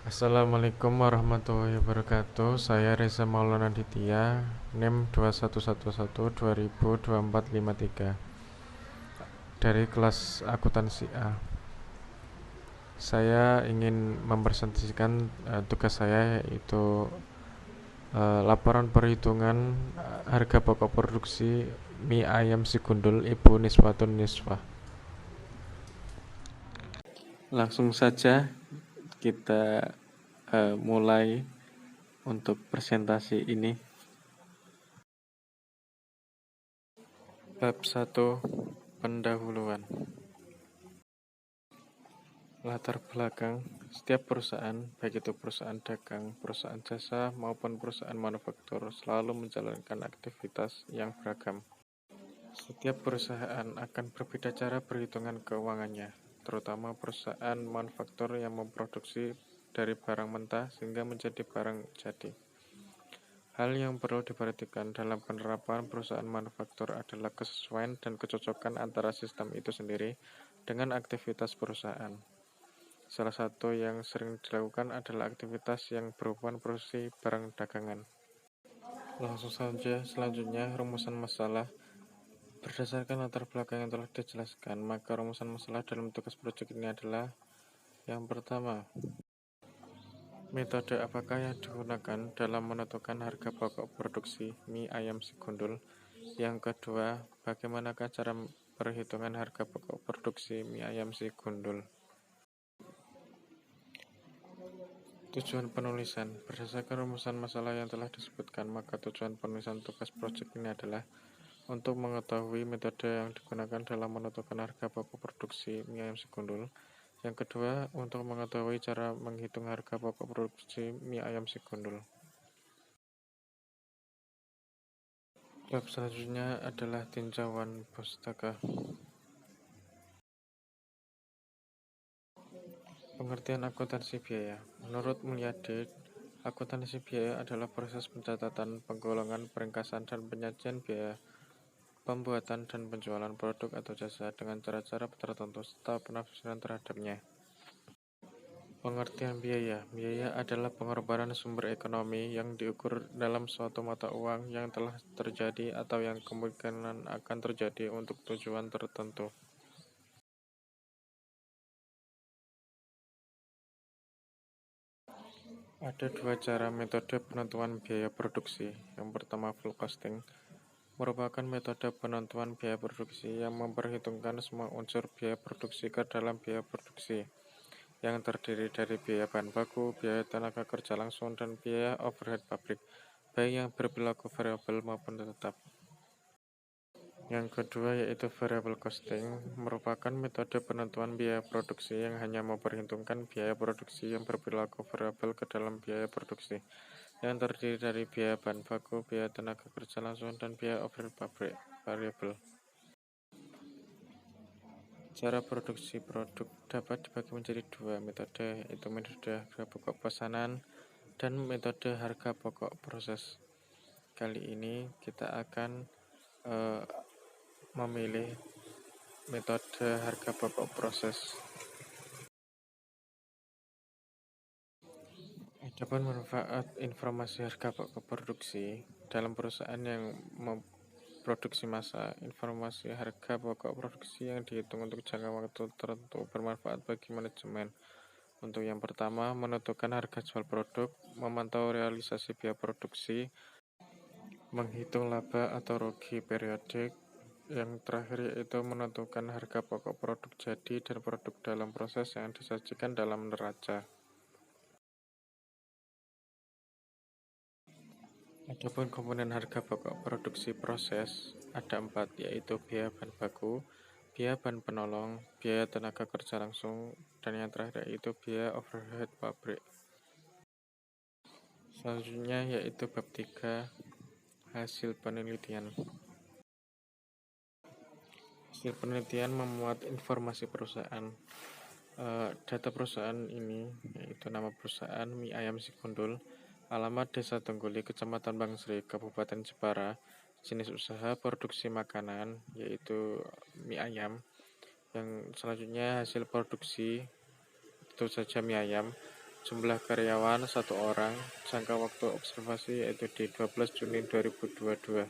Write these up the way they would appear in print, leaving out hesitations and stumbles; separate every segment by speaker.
Speaker 1: Assalamualaikum warahmatullahi wabarakatuh. Saya Reza Maulana Ditya, NIM 2111-202453 dari kelas akuntansi A. Saya ingin mempresentasikan tugas saya, yaitu laporan perhitungan harga pokok produksi mie ayam si gundul Ibu Niswatun Niswah. Langsung saja kita mulai untuk presentasi ini. Bab 1, pendahuluan. Latar belakang. Setiap perusahaan, baik itu perusahaan dagang, perusahaan jasa, maupun perusahaan manufaktur, selalu menjalankan aktivitas yang beragam. Setiap perusahaan akan berbeda cara perhitungan keuangannya, terutama perusahaan manufaktur yang memproduksi dari barang mentah sehingga menjadi barang jadi. Hal yang perlu diperhatikan dalam penerapan perusahaan manufaktur adalah kesesuaian dan kecocokan antara sistem itu sendiri dengan aktivitas perusahaan. Salah satu yang sering dilakukan adalah aktivitas yang berhubungan produksi barang dagangan. Langsung saja selanjutnya rumusan masalah. Berdasarkan latar belakang yang telah dijelaskan, maka rumusan masalah dalam tugas proyek ini adalah: yang pertama, metode apakah yang digunakan dalam menentukan harga pokok produksi mie ayam si gundul? Yang kedua, bagaimanakah cara perhitungan harga pokok produksi mie ayam si gundul? Tujuan penulisan. Berdasarkan rumusan masalah yang telah disebutkan, maka tujuan penulisan tugas proyek ini adalah untuk mengetahui metode yang digunakan dalam menentukan harga pokok produksi mie ayam si gundul. Yang kedua, untuk mengetahui cara menghitung harga pokok produksi mie ayam si gundul. Bab selanjutnya adalah tinjauan pustaka. Pengertian akuntansi biaya. Menurut Mulyadi, akuntansi biaya adalah proses pencatatan, penggolongan, peringkasan, dan penyajian biaya pembuatan dan penjualan produk atau jasa dengan cara-cara tertentu serta penafsiran terhadapnya. Pengertian biaya. Biaya adalah pengorbanan sumber ekonomi yang diukur dalam suatu mata uang yang telah terjadi atau yang kemungkinan akan terjadi untuk tujuan tertentu. Ada dua cara metode penentuan biaya produksi. Yang pertama, full costing, merupakan metode penentuan biaya produksi yang memperhitungkan semua unsur biaya produksi ke dalam biaya produksi, yang terdiri dari biaya bahan baku, biaya tenaga kerja langsung, dan biaya overhead pabrik, baik yang berperilaku variabel maupun tetap. Yang kedua yaitu variable costing, merupakan metode penentuan biaya produksi yang hanya memperhitungkan biaya produksi yang berperilaku variabel ke dalam biaya produksi, yang terdiri dari biaya bahan baku, biaya tenaga kerja langsung, dan biaya overhead pabrik variabel. Cara produksi produk dapat dibagi menjadi dua metode, yaitu metode harga pokok pesanan dan metode harga pokok proses. Kali ini kita akan memilih metode harga pokok proses. Adapun manfaat informasi harga pokok produksi dalam perusahaan yang memproduksi massa, informasi harga pokok produksi yang dihitung untuk jangka waktu tertentu bermanfaat bagi manajemen. Untuk yang pertama, menentukan harga jual produk, memantau realisasi biaya produksi, menghitung laba atau rugi periodik. Yang terakhir yaitu menentukan harga pokok produk jadi dan produk dalam proses yang disajikan dalam neraca. Adapun komponen harga pokok produksi proses ada 4, yaitu biaya bahan baku, biaya bahan penolong, biaya tenaga kerja langsung, dan yang terakhir yaitu biaya overhead pabrik. Selanjutnya yaitu bab 3, hasil penelitian. Hasil penelitian memuat informasi perusahaan. Data perusahaan ini yaitu nama perusahaan mie ayam si gundul, alamat Desa Tengguli, Kecamatan Bangsri, Kabupaten Jepara, jenis usaha produksi makanan yaitu mie ayam. Yang selanjutnya hasil produksi, itu saja mie ayam. Jumlah karyawan 1 orang. Jangka waktu observasi yaitu di 12 Juni 2022.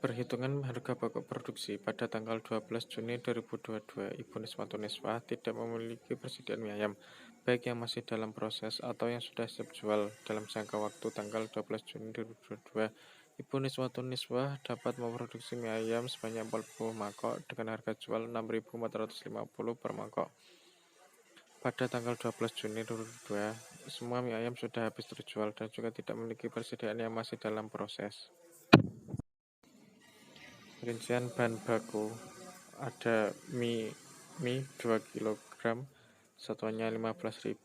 Speaker 1: Perhitungan harga pokok produksi pada tanggal 12 Juni 2022, Ibu Niswatun Niswah tidak memiliki persediaan mie ayam, baik yang masih dalam proses atau yang sudah siap jual. Dalam jangka waktu tanggal 12 Juni 2022, Ibu Niswatun Niswah dapat memproduksi mie ayam sebanyak 40 mangkok dengan harga jual 6.450 per mangkok. Pada tanggal 12 Juni 2022, semua mie ayam sudah habis terjual dan juga tidak memiliki persediaan yang masih dalam proses. Rincian bahan baku: ada mie 2 kg, satuannya 15.000,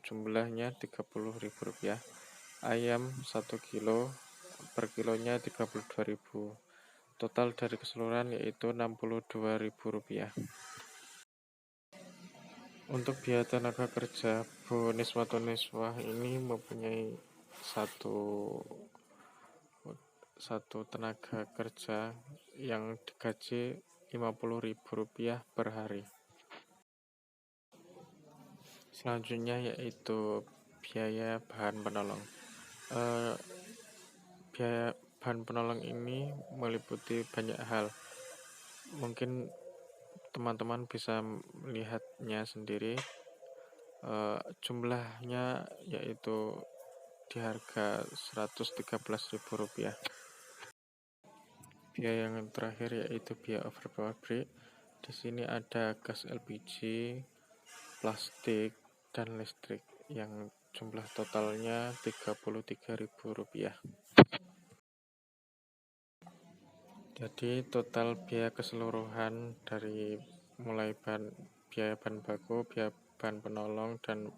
Speaker 1: jumlahnya Rp30.000. Ayam 1 kilo, per kilonya Rp32.000. Total dari keseluruhan yaitu Rp62.000. Untuk biaya tenaga kerja, Bu Niswatun Niswah ini mempunyai satu tenaga kerja yang digaji Rp50.000 per hari. Selanjutnya yaitu biaya bahan penolong. Biaya bahan penolong ini meliputi banyak hal. Mungkin teman-teman bisa melihatnya sendiri. Jumlahnya yaitu di harga Rp113.000. Biaya yang terakhir yaitu biaya over pabrik. Di sini ada gas LPG, plastik, dan listrik yang jumlah totalnya Rp33.000. Jadi total biaya keseluruhan dari mulai biaya bahan baku, biaya bahan penolong, dan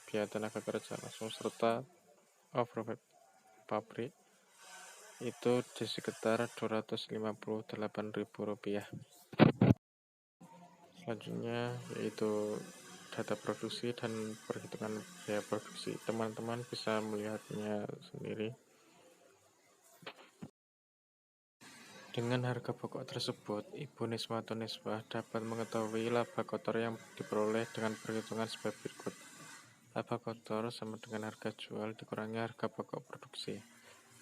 Speaker 1: biaya tenaga kerja langsung serta overhead pabrik itu di sekitar Rp258.000. Selanjutnya yaitu data produksi dan perhitungan biaya produksi. Teman-teman bisa melihatnya sendiri. Dengan harga pokok tersebut, Ibu Niswatun Niswah dapat mengetahui laba kotor yang diperoleh dengan perhitungan sebagai berikut. Laba kotor sama dengan harga jual dikurangi harga pokok produksi.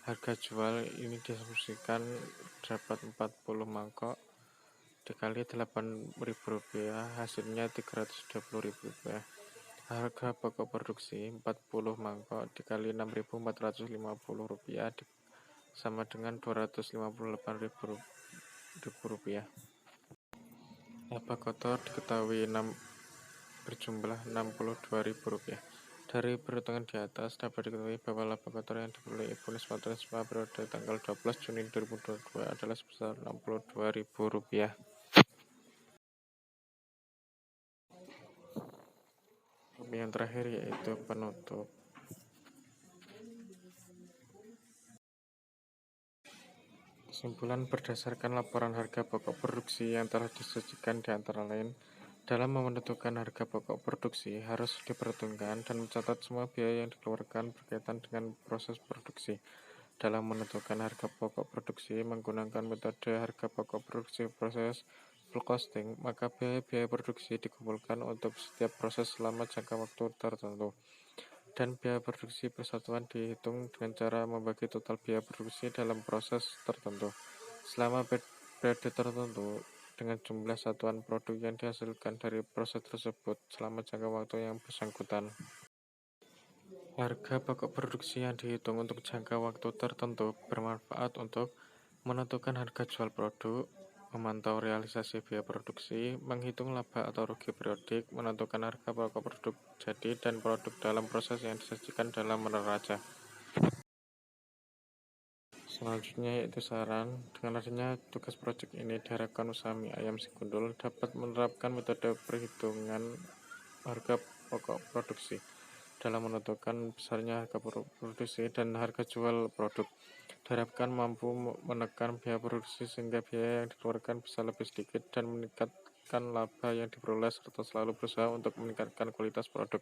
Speaker 1: Harga jual ini diasumsikan dapat 40 mangkok dikali Rp8.000, hasilnya Rp320.000. Harga pokok produksi 40 mangkok dikali Rp6.450 sama dengan Rp258.000. Laba kotor diketahui berjumlah Rp62.000. Dari perhitungan di atas dapat diketahui bahwa laba kotor yang diperoleh Ibu Niswatun Niswah periode tanggal 12 Juni 2022 adalah sebesar Rp62.000. Yang terakhir yaitu penutup. Kesimpulan berdasarkan laporan harga pokok produksi yang telah disajikan di antara lain, dalam menentukan harga pokok produksi harus diperhitungkan dan mencatat semua biaya yang dikeluarkan berkaitan dengan proses produksi. Dalam menentukan harga pokok produksi menggunakan metode harga pokok produksi proses full costing, maka biaya produksi dikumpulkan untuk setiap proses selama jangka waktu tertentu. Dan biaya produksi persatuan dihitung dengan cara membagi total biaya produksi dalam proses tertentu selama periode tertentu dengan jumlah satuan produk yang dihasilkan dari proses tersebut selama jangka waktu yang bersangkutan. Harga pokok produksi yang dihitung untuk jangka waktu tertentu bermanfaat untuk menentukan harga jual produk, memantau realisasi biaya produksi, menghitung laba atau rugi periodik, menentukan harga pokok produk jadi dan produk dalam proses yang disajikan dalam neraca. Selanjutnya yaitu saran. Dengan adanya tugas proyek ini diharapkan usaha mie ayam Sigundul dapat menerapkan metode perhitungan harga pokok produksi dalam menentukan besarnya harga produksi dan harga jual produk. Diharapkan mampu menekan biaya produksi sehingga biaya yang dikeluarkan bisa lebih sedikit dan meningkatkan laba yang diperoleh serta selalu berusaha untuk meningkatkan kualitas produk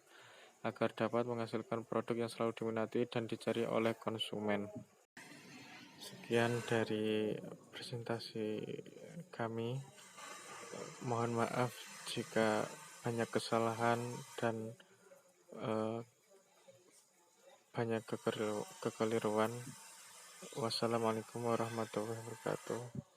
Speaker 1: agar dapat menghasilkan produk yang selalu diminati dan dicari oleh konsumen. Sekian dari presentasi kami. Mohon maaf jika banyak kesalahan dan eh, banyak kekeliruan. Wassalamualaikum warahmatullahi wabarakatuh.